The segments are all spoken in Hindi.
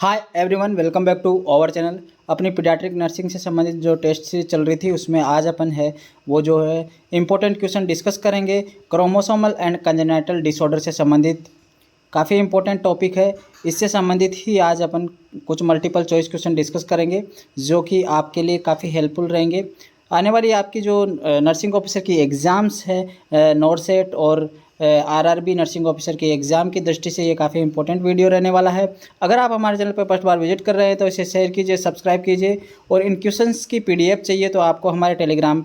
Hi everyone, welcome back to our channel. अपनी पीडियाट्रिक नर्सिंग से संबंधित जो टेस्ट सीरीज चल रही थी उसमें आज अपन है वो जो है इम्पोर्टेंट क्वेश्चन डिस्कस करेंगे। क्रोमोसोमल एंड कंजेनाइटल डिसऑर्डर से संबंधित काफ़ी इंपॉर्टेंट टॉपिक है। इससे संबंधित ही आज अपन कुछ मल्टीपल चॉइस क्वेश्चन डिस्कस करेंगे जो कि आपके लिए काफ़ी हेल्पफुल रहेंगे। आने वाली आपकी जो नर्सिंग ऑफिसर की एग्ज़ाम्स है, नॉरसेट और आरआरबी नर्सिंग ऑफिसर की एग्ज़ाम की दृष्टि से ये काफ़ी इंपॉर्टेंट वीडियो रहने वाला है। अगर आप हमारे चैनल पर फर्स्ट बार विजिट कर रहे हैं तो इसे शेयर कीजिए, सब्सक्राइब कीजिए और इन क्वेश्चंस की पीडीएफ चाहिए तो आपको हमारे टेलीग्राम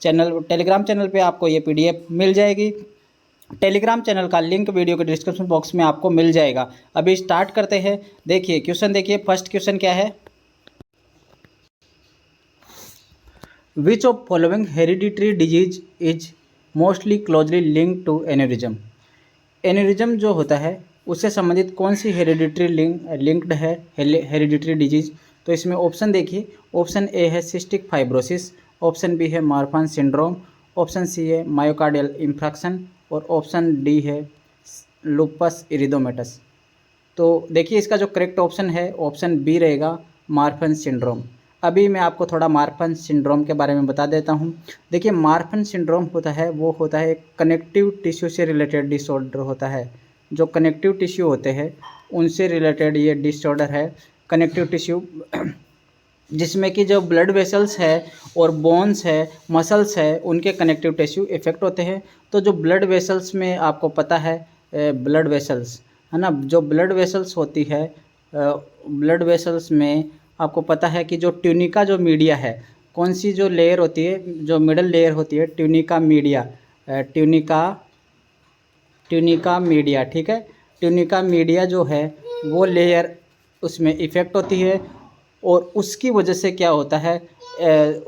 चैनल पे आपको ये पीडीएफ मिल जाएगी। टेलीग्राम चैनल का लिंक वीडियो के डिस्क्रिप्शन बॉक्स में आपको मिल जाएगा। अभी स्टार्ट करते हैं। देखिए क्वेश्चन, देखिए फर्स्ट क्वेश्चन क्या है। Which of following hereditary disease is mostly closely link to aneurysm. Aneurysm जो होता है उससे संबंधित कौन सी हेरिडिटरी लिंक्ड है हेरिडिटरी डिजीज। तो इसमें ऑप्शन देखिए, ऑप्शन ए है सिस्टिक फाइब्रोसिस, ऑप्शन बी है मार्फन सिंड्रोम, ऑप्शन सी है मायोकार्डियल इंफ्रैक्शन और ऑप्शन डी है लुपस इरिथोमेटस। तो देखिए इसका जो करेक्ट ऑप्शन है ऑप्शन बी रहेगा, मार्फन सिंड्रोम। अभी मैं आपको थोड़ा मार्फन सिंड्रोम के बारे में बता देता हूँ। देखिए मार्फन सिंड्रोम होता है वो होता है एक कनेक्टिव टिश्यू से रिलेटेड डिसऑर्डर होता है। जो कनेक्टिव टिश्यू होते हैं उनसे रिलेटेड ये डिसऑर्डर है। कनेक्टिव टिश्यू जिसमें कि जो ब्लड वेसल्स है और बोन्स है, मसल्स है, उनके कनेक्टिव टिश्यू इफेक्ट होते हैं। तो जो ब्लड वेसल्स में आपको पता है ब्लड वेसल्स है ना, जो ब्लड वेसल्स होती है ब्लड वेसल्स में आपको पता है कि जो ट्यूनिका जो मीडिया है, कौन सी जो लेयर होती है, जो मिडल लेयर होती है ट्यूनिका मीडिया, ट्यूनिका मीडिया, ठीक है। ट्यूनिका मीडिया जो है वो लेयर उसमें इफ़ेक्ट होती है और उसकी वजह से क्या होता है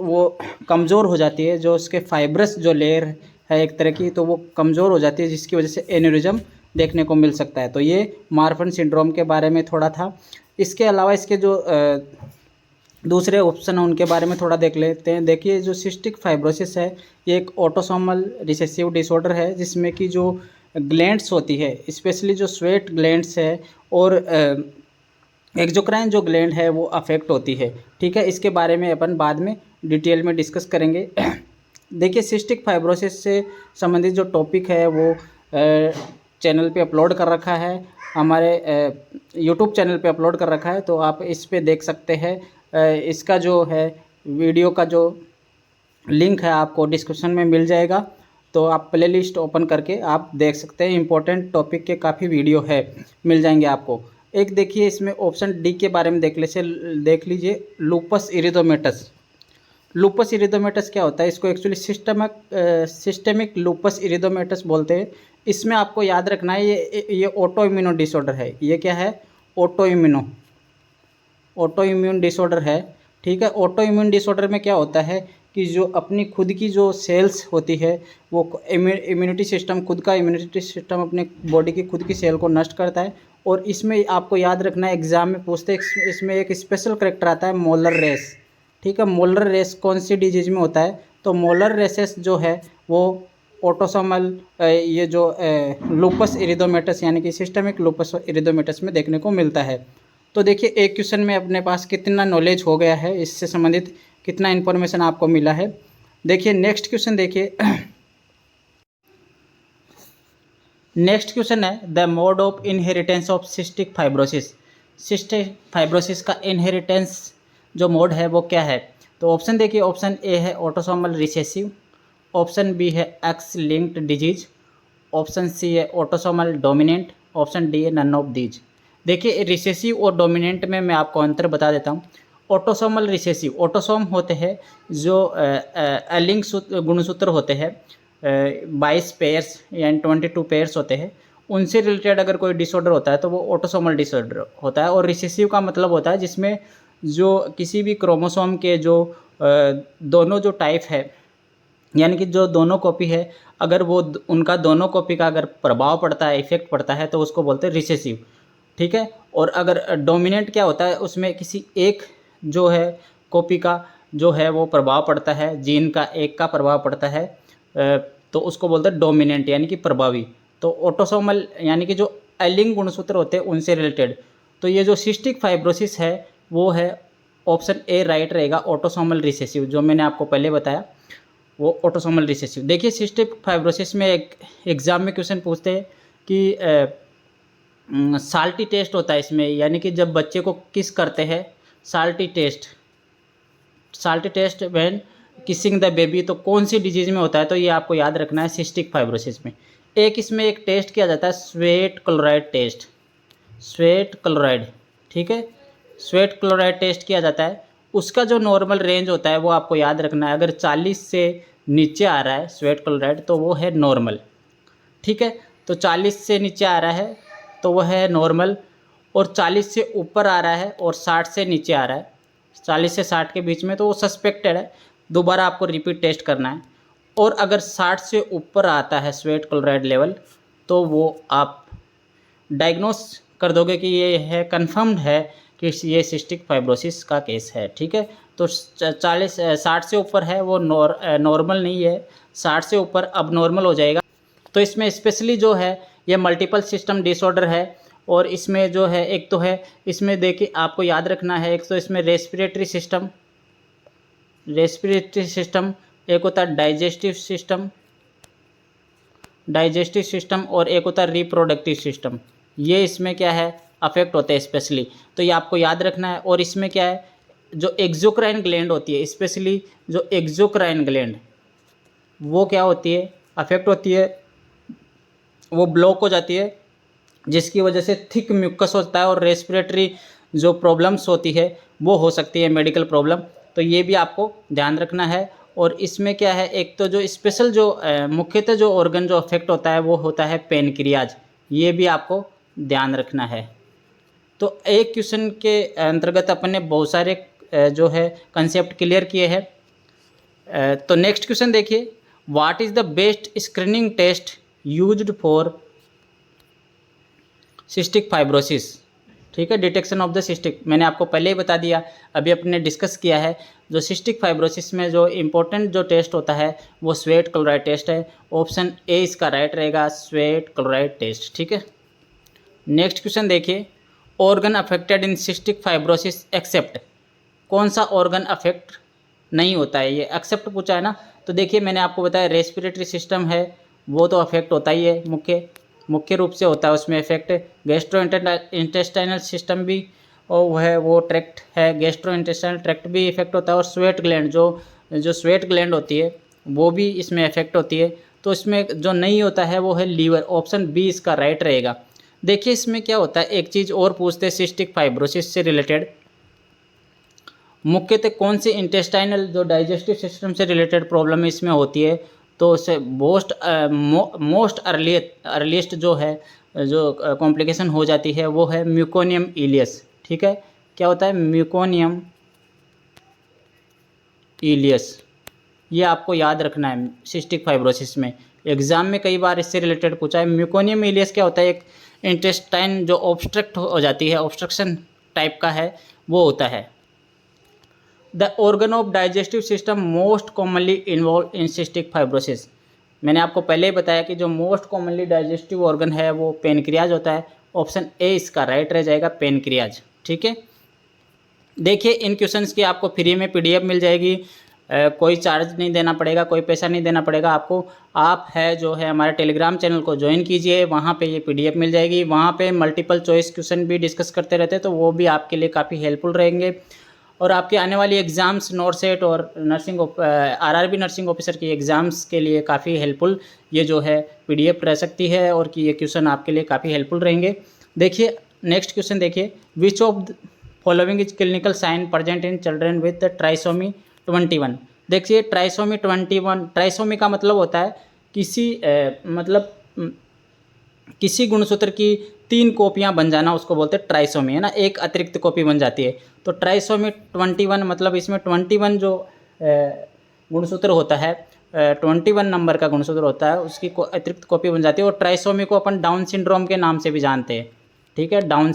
वो कमज़ोर हो जाती है। जो उसके फाइब्रस जो लेयर है एक तरह की, तो वो कमज़ोर हो जाती है जिसकी वजह से एन्यूरिज्म देखने को मिल सकता है। तो ये मार्फन सिंड्रोम के बारे में थोड़ा था। इसके अलावा इसके जो दूसरे ऑप्शन हैं उनके बारे में थोड़ा देख लेते हैं। देखिए जो सिस्टिक फाइब्रोसिस है ये एक ऑटोसोमल रिसेसिव डिसऑर्डर है जिसमें कि जो ग्लैंड्स होती है, स्पेशली जो स्वेट ग्लैंड्स है और एक्सोक्राइन जो ग्लैंड है वो अफेक्ट होती है, ठीक है। इसके बारे में अपन बाद में डिटेल में डिस्कस करेंगे। देखिए सिस्टिक फाइब्रोसिस से संबंधित जो टॉपिक है वो चैनल पे अपलोड कर रखा है, हमारे यूट्यूब चैनल पे अपलोड कर रखा है, तो आप इस पे देख सकते हैं। इसका जो है वीडियो का जो लिंक है आपको डिस्क्रिप्शन में मिल जाएगा, तो आप प्लेलिस्ट ओपन करके आप देख सकते हैं। इंपॉर्टेंट टॉपिक के काफ़ी वीडियो है, मिल जाएंगे आपको। एक देखिए इसमें ऑप्शन डी के बारे में देख लीजिए, लूपस इरिथोमेटस। लूपस इरिथोमेटस क्या होता है, इसको एक्चुअली सिस्टेमिक लूपस इरिथोमेटस बोलते हैं। इसमें आपको याद रखना है ये ऑटो इम्यूनो डिसऑर्डर है। ये क्या है, ऑटो इम्यून डिसऑर्डर है, ठीक है। ऑटो इम्यून डिसऑर्डर में क्या होता है कि जो अपनी खुद की जो सेल्स होती है वो इम्यूनिटी सिस्टम, खुद का इम्यूनिटी सिस्टम अपने बॉडी की खुद की सेल को नष्ट करता है। और इसमें आपको याद रखना है, एग्जाम में पूछते हैं, इसमें एक स्पेशल करेक्टर आता है मोलर रेस, ठीक है। मोलर रेस कौन सी डिजीज में होता है, तो मोलर रेसेस जो है वो ऑटोसोमल ये जो लूपस इरिथोमेटस यानी कि सिस्टेमिक लूपस इरिथोमेटस में देखने को मिलता है। तो देखिए एक क्वेश्चन में अपने पास कितना नॉलेज हो गया है, इससे संबंधित कितना इन्फॉर्मेशन आपको मिला है। देखिए नेक्स्ट क्वेश्चन देखिए। नेक्स्ट क्वेश्चन है the mode of inheritance of cystic fibrosis. Cystic fibrosis का इनहेरिटेंस जो मोड है वो क्या है। तो ऑप्शन देखिए, ऑप्शन ए है ऑटोसोमल रिसेसिव, ऑप्शन बी है X linked disease, option C है ऑटोसोमल डोमिनेंट, ऑप्शन डी है नन ऑफ दीज। देखिए रिसेसिव और डोमिनेंट में मैं आपको अंतर बता देता हूँ। ऑटोसोमल रिसेसिव, ऑटोसोम होते हैं जो एलिंग गुणसूत्र होते हैं, 22 पेयर्स यानी 22 पेयर्स होते हैं, उनसे रिलेटेड अगर कोई डिसऑर्डर होता है तो वो ऑटोसोमल डिसऑर्डर होता है। और रिसेसिव का मतलब होता है जिसमें जो किसी भी क्रोमोसोम के जो दोनों जो टाइप है यानी कि जो दोनों कॉपी है, अगर वो उनका दोनों कॉपी का अगर प्रभाव पड़ता है, इफेक्ट पड़ता है, तो उसको बोलते हैं रिसेसिव, ठीक है। और अगर डोमिनेंट क्या होता है, उसमें किसी एक जो है कॉपी का जो है वो प्रभाव पड़ता है, जीन का एक का प्रभाव पड़ता है, तो उसको बोलते हैं डोमिनेंट यानी कि प्रभावी। तो ऑटोसोमल यानी कि जो एलिंग गुणसूत्र होते हैं उनसे रिलेटेड, तो ये जो सिस्टिक फाइब्रोसिस है वो है ऑप्शन ए राइट रहेगा, ऑटोसोमल रिसेसिव, जो मैंने आपको पहले बताया वो ऑटोसोमल रिसेसिव। देखिए सिस्टिक फाइब्रोसिस में एक एग्ज़ाम में क्वेश्चन पूछते हैं कि साल्टी टेस्ट होता है इसमें, यानी कि जब बच्चे को किस करते हैं, salty taste when kissing the baby, तो कौन सी डिजीज़ में होता है, तो ये आपको याद रखना है सिस्टिक फाइब्रोसिस में। इसमें एक टेस्ट किया जाता है sweat chloride test, sweat chloride, ठीक है, स्वेट क्लोराइड टेस्ट किया जाता है। उसका जो नॉर्मल रेंज होता है वो आपको याद रखना है, अगर 40 से नीचे आ रहा है स्वेट क्लोराइड तो वो है नॉर्मल, ठीक है। तो 40 से नीचे आ रहा है तो वो है नॉर्मल, और 40 से ऊपर आ रहा है और 60 से नीचे आ रहा है, 40 से 60 के बीच में, तो वो सस्पेक्टेड है, दोबारा आपको रिपीट टेस्ट करना है। और अगर 60 से ऊपर आता है स्वेट क्लोराइड लेवल तो वो आप डायग्नोस कर दोगे कि ये है, कंफर्म्ड है कि ये सिस्टिक फाइब्रोसिस का केस है, ठीक है। तो 60 से ऊपर है वो नॉर्मल नहीं है, 60 से ऊपर अब नॉर्मल हो जाएगा। तो इसमें स्पेशली जो है ये मल्टीपल सिस्टम डिसऑर्डर है, और इसमें जो है एक तो है, इसमें देखिए आपको याद रखना है, एक तो इसमें रेस्पिरेटरी सिस्टम, एक होता है डाइजेस्टिव सिस्टम, और एक होता है रिप्रोडक्टिव सिस्टम। ये इसमें क्या है, अफेक्ट होते हैं स्पेशली, तो ये आपको याद रखना है। और इसमें क्या है, जो एक्सोक्राइन ग्लैंड होती है, स्पेशली जो एक्सोक्राइन ग्लैंड, वो क्या होती है, अफेक्ट होती है, वो ब्लॉक हो जाती है, जिसकी वजह से थिक म्यूकस होता है, और रेस्पिरेटरी जो प्रॉब्लम्स होती है वो हो सकती है, मेडिकल प्रॉब्लम, तो ये भी आपको ध्यान रखना है। और इसमें क्या है, एक तो जो स्पेशल जो मुख्यतः जो ऑर्गन जो अफेक्ट होता है वो होता है पेनक्रियाज, ये भी आपको ध्यान रखना है। तो एक क्वेश्चन के अंतर्गत अपन ने बहुत सारे जो है कंसेप्ट क्लियर किए हैं। तो नेक्स्ट क्वेश्चन देखिए, what is the best screening test used for cystic fibrosis, ठीक है, डिटेक्शन ऑफ द सिस्टिक, मैंने आपको पहले ही बता दिया, अभी अपने डिस्कस किया है। जो सिस्टिक फाइब्रोसिस में जो इम्पोर्टेंट जो टेस्ट होता है वो स्वेट क्लोराइड टेस्ट है, ऑप्शन ए इसका राइट रहेगा, स्वेट क्लोराइड टेस्ट, ठीक है। नेक्स्ट क्वेश्चन देखिए, organ affected in cystic fibrosis except, कौन सा ऑर्गन अफेक्ट नहीं होता है, ये एक्सेप्ट पूछा है ना। तो देखिए मैंने आपको बताया रेस्पिरेटरी सिस्टम है वो तो अफेक्ट होता ही है, मुख्य रूप से होता है उसमें इफेक्ट। गैस्ट्रो इंटेस्टाइनल सिस्टम भी वो है, वो ट्रैक्ट है, गैस्ट्रो इंटेस्टाइनल ट्रैक्ट भी इफेक्ट होता है, और स्वेट ग्लैंड जो स्वेट ग्लैंड होती है वो भी इसमें इफेक्ट होती है। तो इसमें जो नहीं होता है वो है लीवर, ऑप्शन बी इसका राइट रहेगा। देखिए इसमें क्या होता है, एक चीज़ और पूछते हैं सिस्टिक फाइब्रोसिस से रिलेटेड, मुख्यतः कौन सी इंटेस्टाइनल जो डाइजेस्टिव सिस्टम से रिलेटेड प्रॉब्लम इसमें होती है, तो उसे मोस्ट अर्लीस्ट जो है जो कॉम्प्लिकेशन हो जाती है वो है म्यूकोनियम इलियस, ठीक है। क्या होता है, म्यूकोनियम इलियस, ये आपको याद रखना है सिस्टिक फाइब्रोसिस में, एग्जाम में कई बार इससे रिलेटेड पूछा है। म्यूकोनियम इलियस क्या होता है, एक इंटेस्टाइन जो ऑब्स्ट्रक्ट हो जाती है, ऑब्स्ट्रक्शन टाइप का है वो होता है। The organ of digestive system most commonly involve in cystic fibrosis, मैंने आपको पहले ही बताया कि जो मोस्ट कॉमनली डाइजेस्टिव ऑर्गन है वो पेनक्रियाज होता है, ऑप्शन ए इसका राइट रह जाएगा, पेनक्रियाज, ठीक है। देखिए इन क्वेश्चंस की आपको फ्री में पीडीएफ मिल जाएगी, कोई चार्ज नहीं देना पड़ेगा, कोई पैसा नहीं देना पड़ेगा आपको। आप है जो है हमारे टेलीग्राम चैनल को ज्वाइन कीजिए, वहाँ पे ये पीडीएफ मिल जाएगी, वहाँ पे मल्टीपल चॉइस क्वेश्चन भी डिस्कस करते रहते हैं, तो वो भी आपके लिए काफ़ी हेल्पफुल रहेंगे। और आपकी आने वाली एग्ज़ाम्स नॉरसेट और नर्सिंग आरआरबी नर्सिंग ऑफिसर की एग्ज़ाम्स के लिए काफ़ी हेल्पफुल ये जो है पीडीएफ रह सकती है, और कि ये क्वेश्चन आपके लिए काफ़ी हेल्पफुल रहेंगे। देखिए नेक्स्ट क्वेश्चन देखिए, which of following is clinical sign present in children with trisomy 21। देखिए ट्राइसोमी 21, ट्राइसोमी का मतलब होता है किसी गुणसूत्र की 3 कॉपियां बन जाना, उसको बोलते हैं ट्राइसोमी, है ना, एक अतिरिक्त कॉपी बन जाती है। तो ट्राइसोमी 21 मतलब इसमें 21 जो गुणसूत्र होता है, 21 नंबर का गुणसूत्र होता है, उसकी अतिरिक्त कॉपी बन जाती है। और ट्राइसोमी को अपन डाउन सिंड्रोम के नाम से भी जानते हैं, ठीक है, डाउन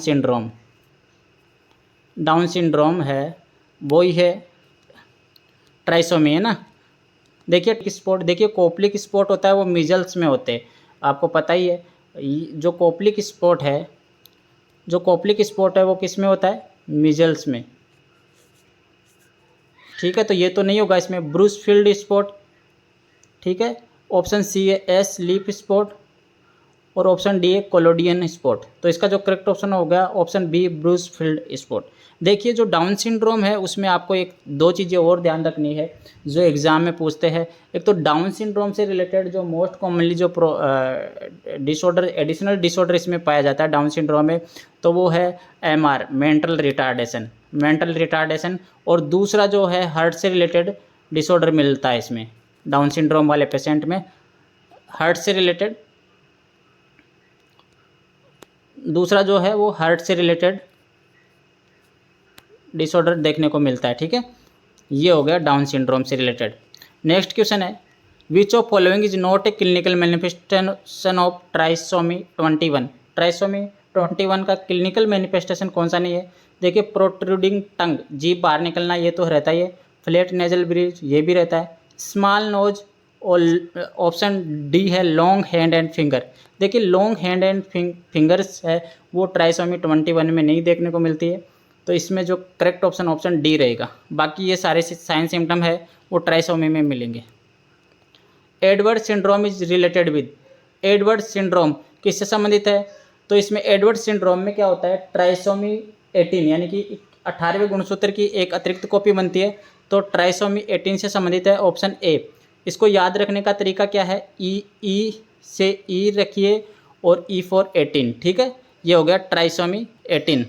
सिंड्रोम है वो ही है ट्राइसोमी, है ना। देखिए स्पॉट, देखिए कोपलिक स्पॉट होता है वो मीजल्स में होते हैं, आपको पता ही है। जो कोपलिक स्पॉट है जो कॉप्लिक स्पॉट है वो किस में होता है, मीजल्स में, ठीक है। तो ये तो नहीं होगा इसमें, ब्रूसफील्ड स्पॉट, ठीक है। ऑप्शन सी है एस लीफ स्पॉट और ऑप्शन डी है कोलोडियन स्पॉट। तो इसका जो करेक्ट ऑप्शन हो गया ऑप्शन बी ब्रूसफील्ड स्पॉट। देखिए जो डाउन सिंड्रोम है उसमें आपको एक दो चीज़ें और ध्यान रखनी है जो एग्ज़ाम में पूछते हैं। एक तो डाउन सिंड्रोम से रिलेटेड जो मोस्ट कॉमनली जो डिसऑर्डर, एडिशनल डिसऑर्डर इसमें पाया जाता है डाउन सिंड्रोम में, तो वो है एमआर, मेंटल रिटार्डेशन। और दूसरा जो है हार्ट से रिलेटेड डिसऑर्डर मिलता है इसमें, डाउन सिंड्रोम वाले पेशेंट में हार्ट से रिलेटेड, दूसरा जो है वो हार्ट से रिलेटेड डिसऑर्डर देखने को मिलता है, ठीक है। ये हो गया डाउन सिंड्रोम से रिलेटेड। नेक्स्ट क्वेश्चन है which of following is not a clinical manifestation of trisomy 21। Trisomy 21 का क्लिनिकल मैनिफेस्टेशन कौन सा नहीं है। देखिए प्रोट्रूडिंग टंग, जीभ बाहर निकलना, ये तो रहता ही है। फ्लैट नेजल ब्रिज, ये भी रहता है। स्मॉल नोज, और ऑप्शन डी है लॉन्ग हैंड एंड फिंगर। देखिए लॉन्ग हैंड एंड फिंगर्स है वो ट्राइसोमी 21 में नहीं देखने को मिलती है, तो इसमें जो करेक्ट ऑप्शन डी रहेगा। बाकी ये सारे साइन सिम्टम है वो ट्राइसोमी में मिलेंगे। Edward syndrome is related with, Edward syndrome किससे संबंधित है। तो इसमें एडवर्ड सिंड्रोम में क्या होता है, ट्राइसोमी 18 यानी कि 18वें गुणसूत्र की एक अतिरिक्त कॉपी बनती है, तो ट्राइसोमी 18 से संबंधित है ऑप्शन ए। इसको याद रखने का तरीका क्या है, ई से ई रखिए और ई फॉर 18, ठीक है। ये हो गया ट्राइसोमी 18।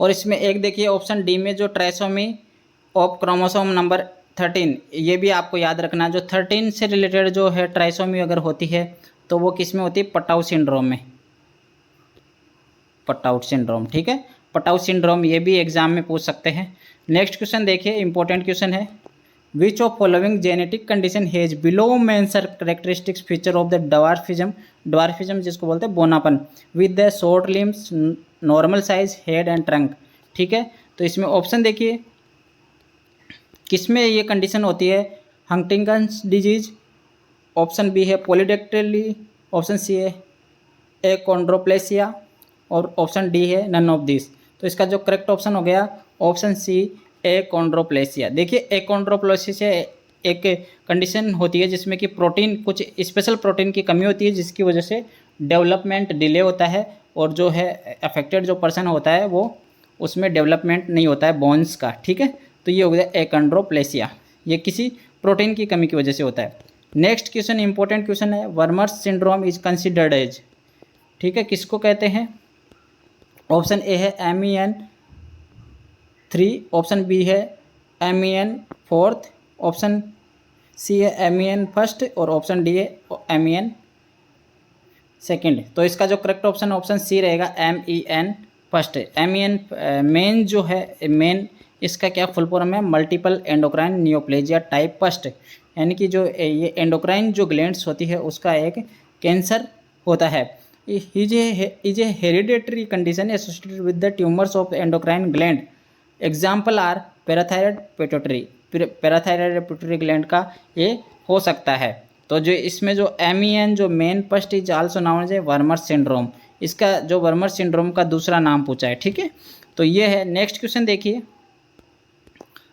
और इसमें एक देखिए ऑप्शन डी में जो ट्राइसोमी ऑफ क्रोमोसोम नंबर 13, ये भी आपको याद रखना, जो 13 से रिलेटेड जो है ट्राइसोमी अगर होती है तो वो किस में होती है, पटाउ सिंड्रोम में, पटाउट सिंड्रोम, ठीक है। पटाउ सिंड्रोम ये भी एग्जाम में पूछ सकते हैं। नेक्स्ट क्वेश्चन देखिए, इंपॉर्टेंट क्वेश्चन है which of following genetic condition has below mention characteristics feature of the dwarfism, dwarfism जिसको बोलते हैं बोनापन, with the short limbs, normal size head and trunk, ठीक है। तो इसमें ऑप्शन देखिए किसमें ये कंडीशन होती है, हंटिंगटन्स डिजीज, ऑप्शन बी है पॉलीडेक्टिली, ऑप्शन सी है एकोंड्रोप्लेसिया और ऑप्शन डी है नन ऑफ दिस। तो इसका जो करेक्ट ऑप्शन हो गया ऑप्शन सी एकोंड्रोप्लेसिया। देखिए एकोंड्रोप्लेसिया से एक कंडीशन होती है जिसमें कि प्रोटीन, कुछ स्पेशल प्रोटीन की कमी होती है जिसकी वजह से डेवलपमेंट डिले होता है और जो है अफेक्टेड जो पर्सन होता है वो उसमें डेवलपमेंट नहीं होता है बोन्स का, ठीक है। तो ये हो गया एकोंड्रोप्लेसिया, ये किसी प्रोटीन की कमी की वजह से होता है। नेक्स्ट क्वेश्चन इंपॉर्टेंट क्वेश्चन है वर्मर्स सिंड्रोम इज कंसिडर्ड एज, ठीक है, किसको कहते हैं। ऑप्शन ए है MEN3, ऑप्शन बी है MEN4, ऑप्शन सी है MEN1 और ऑप्शन डी है MEN2। तो इसका जो करेक्ट ऑप्शन सी रहेगा MEN1। मेन जो है मेन, इसका क्या फुल फॉर्म है, मल्टीपल एंडोक्राइन नियोप्लेजिया टाइप 1, यानी कि जो ये एंडोक्राइन जो ग्लैंड्स होती है उसका एक कैंसर होता है। Is a hereditary condition associated with the tumours of endocrine gland, example are parathyroid pituitary, parathyroid pituitary gland का ये हो सकता है। तो जो इसमें जो MEN जो MEN1 is also known as Wermer syndrome, इसका जो वर्मर सिंड्रोम का दूसरा नाम पूछा है, ठीक है। तो ये है। नेक्स्ट क्वेश्चन देखिए,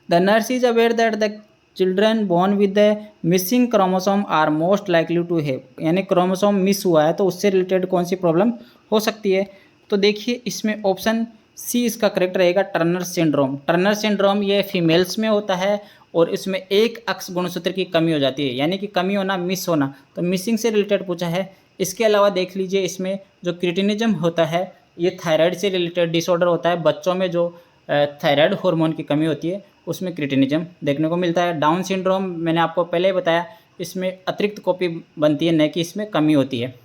the nurse is aware that the children born with the missing chromosome are most likely to have, यानी क्रोमोसोम मिस हुआ है तो उससे रिलेटेड कौन सी प्रॉब्लम हो सकती है। तो देखिए इसमें ऑप्शन सी इसका करेक्ट रहेगा, टर्नर सिंड्रोम। टर्नर सिंड्रोम ये फीमेल्स में होता है और इसमें एक अक्ष गुणसूत्र की कमी हो जाती है, यानी कि कमी होना, मिस होना, तो मिसिंग से रिलेटेड पूछा है। इसके अलावा देख लीजिए इसमें जो क्रिटिनिज्म होता है ये थायराइड से रिलेटेड डिसऑर्डर होता है, बच्चों में जो थायराइड हार्मोन की कमी होती है उसमें क्रिटिनिज्म देखने को मिलता है। डाउन सिंड्रोम मैंने आपको पहले ही बताया, इसमें अतिरिक्त कॉपी बनती है, न कि इसमें कमी होती है।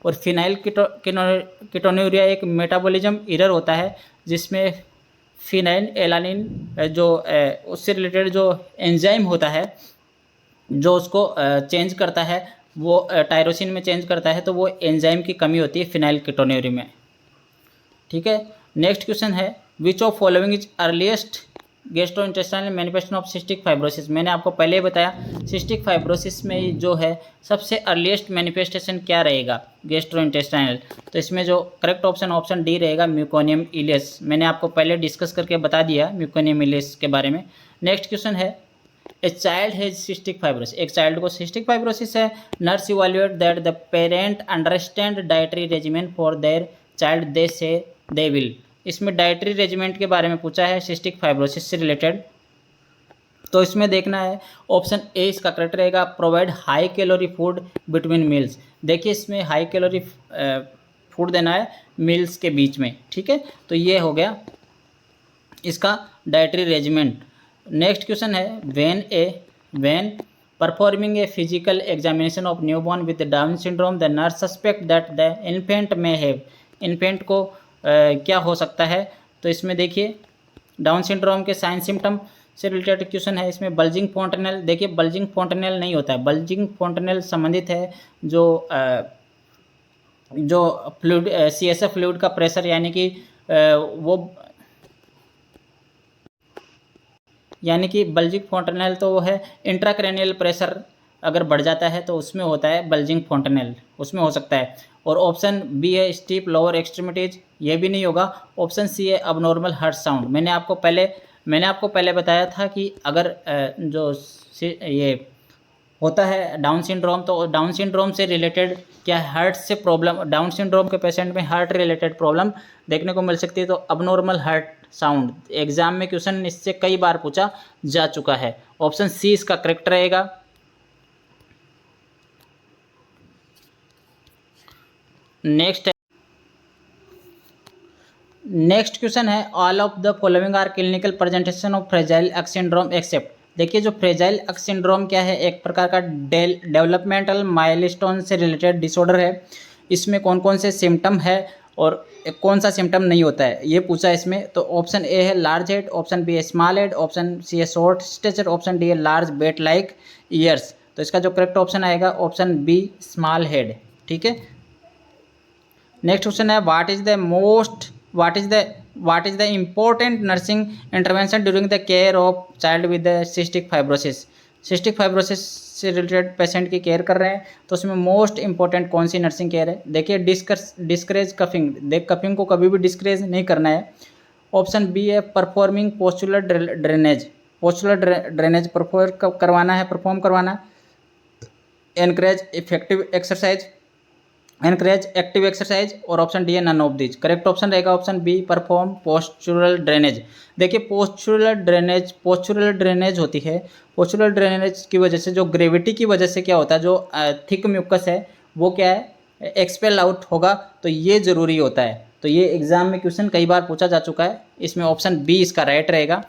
और फिनाइल कीटोन्यूरिया एक मेटाबॉलिज्म एरर होता है जिसमें फिनाइल एलानिन जो उससे रिलेटेड जो एंजाइम होता है जो उसको चेंज करता है, वो टायरोसिन में चेंज करता है, तो वो एंजाइम की कमी होती है फिनाइल कीटोन्यूरिया में, ठीक है। नेक्स्ट क्वेश्चन है which of following is earliest gastrointestinal manifestation of cystic fibrosis, मैंने आपको पहले ही बताया सिस्टिक फाइब्रोसिस में जो है सबसे अर्लीस्ट मैनिफेस्टेशन क्या रहेगा, गैस्ट्रोइंटेस्टाइनल। तो इसमें जो करेक्ट ऑप्शन ऑप्शन डी रहेगा, म्यूकोनियम इलियस। मैंने आपको पहले डिस्कस करके बता दिया म्यूकोनियम इलियस के बारे में। नेक्स्ट क्वेश्चन है, a child has cystic fibrosis, एक चाइल्ड को सिस्टिक फाइब्रोसिस है, nurse evaluate that the parent understand dietary regiment for their child, they say they will. इसमें डाइटरी रेजिमेंट के बारे में पूछा है सिस्टिक फाइब्रोसिस से रिलेटेड। तो इसमें देखना है ऑप्शन ए इसका करेक्ट रहेगा, provide high calorie food between meals. देखिए इसमें हाई कैलोरी फूड देना है मील्स के बीच में, ठीक है। तो ये हो गया इसका डाइटरी रेजिमेंट। नेक्स्ट क्वेश्चन है, when performing a physical examination of newborn with down syndrome the nurse suspect that the infant में हैव, इन्फेंट को क्या हो सकता है। तो इसमें देखिए डाउन सिंड्रोम के साइन सिम्टम से रिलेटेड क्वेश्चन है। इसमें बल्जिंग फोंटेनेल, देखिए बल्जिंग फोंटेनेल नहीं होता है, बल्जिंग फोंटेनेल संबंधित है जो फ्लूइड CSF फ्लूइड का प्रेशर, यानी कि बल्जिंग फोंटेनेल तो वो है इंट्राक्रैनियल प्रेशर अगर बढ़ जाता है तो उसमें होता है बल्जिंग फोंटेनेल, उसमें हो सकता है। और ऑप्शन बी है स्टीप लोअर एक्सट्रीमिटीज, ये भी नहीं होगा। ऑप्शन सी है अबनॉर्मल हार्ट साउंड। मैंने आपको पहले बताया था कि अगर जो ये होता है डाउन सिंड्रोम, तो डाउन सिंड्रोम से रिलेटेड क्या हार्ट से प्रॉब्लम, डाउन सिंड्रोम के पेशेंट में हार्ट रिलेटेड प्रॉब्लम देखने को मिल सकती है। तो अबनॉर्मल हार्ट साउंड, एग्जाम में क्वेश्चन इससे कई बार पूछा जा चुका है। ऑप्शन सी इसका करेक्ट रहेगा। नेक्स्ट क्वेश्चन है, all of the following are clinical presentation of fragile X syndrome except. देखिए जो फ्रेजाइल एक्स सिंड्रोम क्या है, एक प्रकार का डेवलपमेंटल माइलस्टोन से रिलेटेड डिसऑर्डर है। इसमें कौन कौन से सिम्टम है और कौन सा सिम्टम नहीं होता है ये पूछा इसमें। तो ऑप्शन ए है लार्ज हेड, ऑप्शन बी है स्मॉल हेड, ऑप्शन सी है शॉर्ट स्टेचर, ऑप्शन डी है लार्ज बेट लाइक ईयर्स। तो इसका जो करेक्ट ऑप्शन आएगा ऑप्शन बी स्मॉल हेड, ठीक है। नेक्स्ट क्वेश्चन है, what is the important nursing intervention during the care of child with cystic fibrosis. Cystic fibrosis से रिलेटेड पेशेंट की केयर कर रहे हैं तो उसमें मोस्ट इंपॉर्टेंट कौन सी नर्सिंग केयर है। देखिए डिस्करेज कफिंग, कफिंग को कभी भी डिस्करेज नहीं करना है। ऑप्शन बी है परफॉर्मिंग पोस्चुलर ड्रेनेज, परफॉर्म करवाना। एनकरेज एक्टिव एक्सरसाइज और ऑप्शन डी है none of these. Correct option रहेगा option B perform postural drainage. देखिए पोस्चुरल ड्रेनेज होती है, पोस्चुरल ड्रेनेज की वजह से जो ग्रेविटी की वजह से क्या होता है, जो थिक म्यूकस है वो क्या है एक्सपेल आउट होगा, तो ये ज़रूरी होता है। तो ये एग्जाम में क्वेश्चन कई बार पूछा जा चुका है। इसमें ऑप्शन बी इसका राइट रहेगा।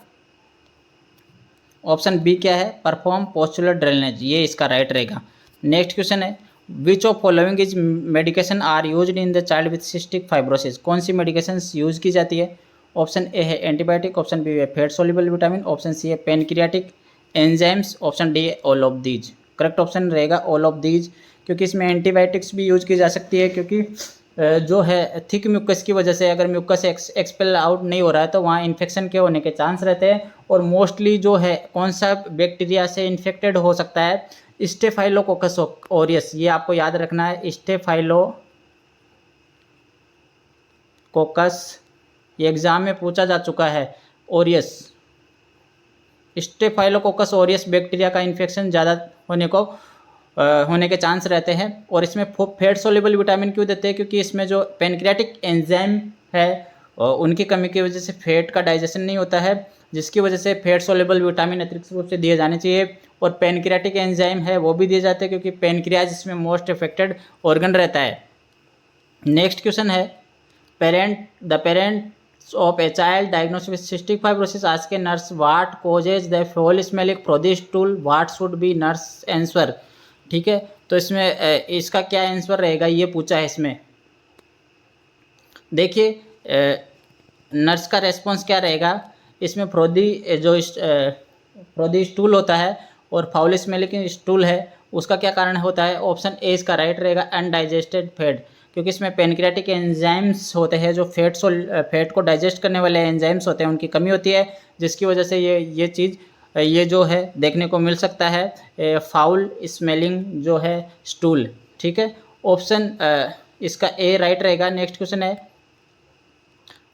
ऑप्शन बी क्या है परफॉर्म पोस्चुलर ड्रेनेज, ये इसका राइट रहेगा। नेक्स्ट क्वेश्चन है, which of following is medication are used in the child with cystic fibrosis. कौन सी मेडिकेशन यूज की जाती है। ऑप्शन ए है एंटीबायोटिक, ऑप्शन बी है fat soluble vitamin, option C है पेनक्रियाटिक एंजाइम्स, ऑप्शन डी है all of these. Correct option रहेगा ऑल ऑफ दीज, क्योंकि इसमें एंटीबायोटिक्स भी यूज की जा सकती है, क्योंकि जो है थिक म्यूकस की वजह से अगर म्यूकस एक्सपेल आउट नहीं हो रहा है तो वहाँ इन्फेक्शन के होने के चांस रहते हैं। और मोस्टली जो है कौन सा बैक्टीरिया से इन्फेक्टेड हो सकता है, स्टेफाइलोकोकस ऑरियस, ये आपको याद रखना है। स्टेफाइलोकोकस ये एग्जाम में पूछा जा चुका है। ऑरियस, स्टेफाइलोकोकस ऑरियस बैक्टीरिया का इन्फेक्शन ज़्यादा होने के चांस रहते हैं। और इसमें फैट सोल्यूबल विटामिन क्यों देते हैं, क्योंकि इसमें जो पेनक्रियाटिक एंजाइम है उनकी कमी की वजह से फैट का डाइजेशन नहीं होता है, जिसकी वजह से फैट सोल्यूबल विटामिन अतिरिक्त रूप से दिए जाने चाहिए। और पेनक्रियाटिक एंजाइम है वो भी दिए जाते हैं, क्योंकि पेनक्रियाज इसमें मोस्ट अफेक्टेड ऑर्गन रहता है। नेक्स्ट क्वेश्चन है, the parents of a child diagnosed with cystic fibrosis ask a nurse what causes the foul smelling frothy stool, what should be nurse answer. ठीक है, तो इसमें इसका क्या आंसर रहेगा ये पूछा है इसमें। देखिए नर्स का रेस्पॉन्स क्या रहेगा इसमें। फ्रॉदी स्टूल होता है और फाउल स्मेलिंग स्टूल है, उसका क्या कारण होता है। ऑप्शन ए इसका राइट रहेगा अनडाइजेस्टेड फैट, क्योंकि इसमें पेनक्रियाटिक एंजाइम्स होते हैं जो फैट को डाइजेस्ट करने वाले एंजाइम्स होते हैं उनकी कमी होती है, जिसकी वजह से ये चीज़ ये जो है देखने को मिल सकता है फाउल स्मेलिंग जो है स्टूल। ठीक है, ऑप्शन इसका ए राइट रहेगा। नेक्स्ट क्वेश्चन है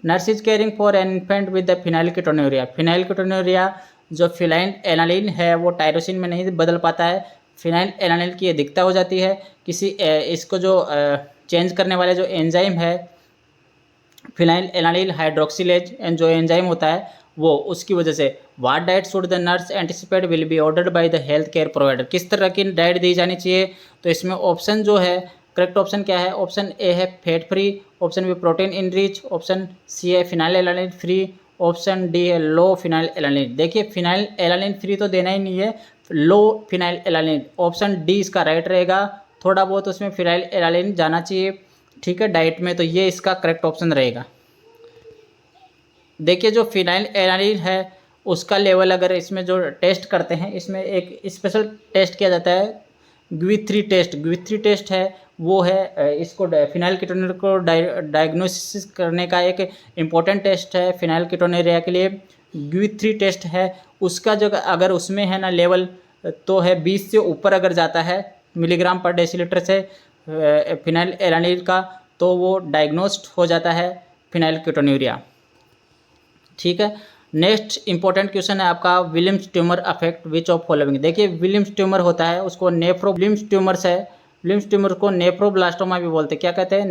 nurse is caring for an infant with the phenylketonuria. Phenylketonuria phenylalanine alanine है वो टायरोसिन में नहीं बदल पाता है, फिनाइल एलानिन की अधिकता हो जाती है। किसी इसको जो चेंज करने वाले जो एंजाइम है फिनाइल एलानिल हाइड्रोक्सिलेज जो एंजाइम होता है वो, उसकी वजह से what diet should the nurse anticipate will be ordered by the health care provider. किस तरह की डाइट दी जानी चाहिए? तो इसमें ऑप्शन जो है करेक्ट ऑप्शन क्या है? ऑप्शन ए है fat free, option B protein enrich, option C है phenylalanine free, option D है लो फिनाइल एलानिन। देखिए फिनाइल एलानिन फ्री तो देना ही नहीं है, low phenylalanine, option D इसका राइट रहेगा। थोड़ा बहुत उसमें फिनाइल एलानिन जाना चाहिए, ठीक है, डाइट में, तो ये इसका करेक्ट ऑप्शन रहेगा। देखिए जो फिनाइल एलानिन है उसका लेवल अगर इसमें जो टेस्ट करते हैं, इसमें एक स्पेशल टेस्ट किया जाता है ग्विथ्री टेस्ट। ग्विथ्री टेस्ट है वो है इसको फिनाइल कीटोन्यूरिया को डायग्नोसिस करने का एक इम्पोर्टेंट टेस्ट है फिनाइल कीटोन्यूरिया के लिए, ग्विथ्री टेस्ट है। उसका जो अगर उसमें है ना लेवल तो है 20 से ऊपर अगर जाता है मिलीग्राम पर डेसीलीटर से फिनाइल एलानिन का, तो वो डायग्नोस्ड हो जाता है फिनाइल कीटोन्यूरिया। ठीक है, नेक्स्ट इंपॉर्टेंट क्वेश्चन है आपका Williams tumour affect which of following. देखिए विलियम्स ट्यूमर होता है उसको विलियम्स ट्यूमर्स है, विलियम्स ट्यूमर को नेफ्रोब्लास्टोमा भी बोलते हैं। क्या कहते हैं?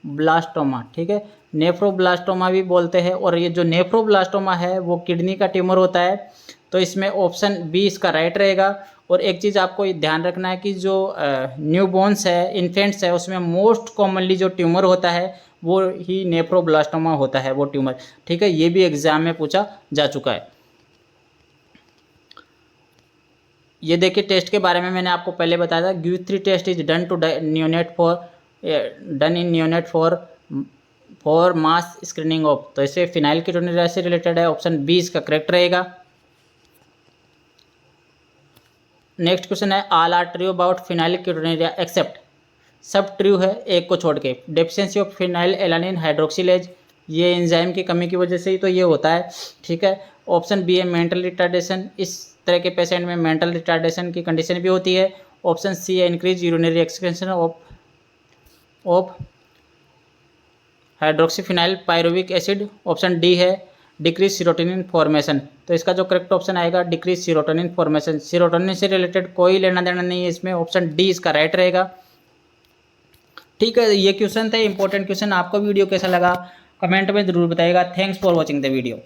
ब्लास्टोमा। ठीक है, नेफ्रोब्लास्टोमा भी बोलते हैं। और ये जो नेफ्रोब्लास्टोमा है वो किडनी का ट्यूमर होता है, तो इसमें ऑप्शन बी इसका राइट रहेगा। और एक चीज़ आपको ध्यान रखना है कि जो न्यूबॉर्न्स है, इन्फेंट्स है, उसमें मोस्ट कॉमनली जो ट्यूमर होता है वो ही नेफ्रोब्लास्टोमा होता है, वो ट्यूमर। ठीक है, ये भी एग्जाम में पूछा जा चुका है। ये देखिए टेस्ट के बारे में मैंने आपको पहले बताया था, Guthrie test is done in neonate for mass screening of. तो इसे फिनाइल कीटोन्यूरिया से रिलेटेड है, ऑप्शन बी इसका करेक्ट रहेगा। नेक्स्ट क्वेश्चन है all are true about phenylketonuria except. सब ट्रू है एक को छोड़ के। Deficiency of phenylalanine hydroxylase, ये एंजाइम की कमी की वजह से ही तो ये होता है। ठीक है, ऑप्शन बी है मेंटल रिटार्डेशन, इस तरह के पेशेंट में मेंटल रिटार्डेशन की कंडीशन भी होती है। ऑप्शन सी है increase urinary excretion of hydroxyphenyl pyruvic acid, option D है डिक्रीज सीरोटोनिन फॉर्मेशन। तो इसका जो करेक्ट ऑप्शन आएगा डिक्रीज सीरोटोनिन फॉर्मेशन। सीरोटोनिन से रिलेटेड कोई लेना देना नहीं है इसमें, ऑप्शन डी इसका राइट रहेगा। ठीक है, ये क्वेश्चन थे इंपॉर्टेंट क्वेश्चन। आपको वीडियो कैसा लगा कमेंट में ज़रूर बताइएगा। Thanks for watching the video.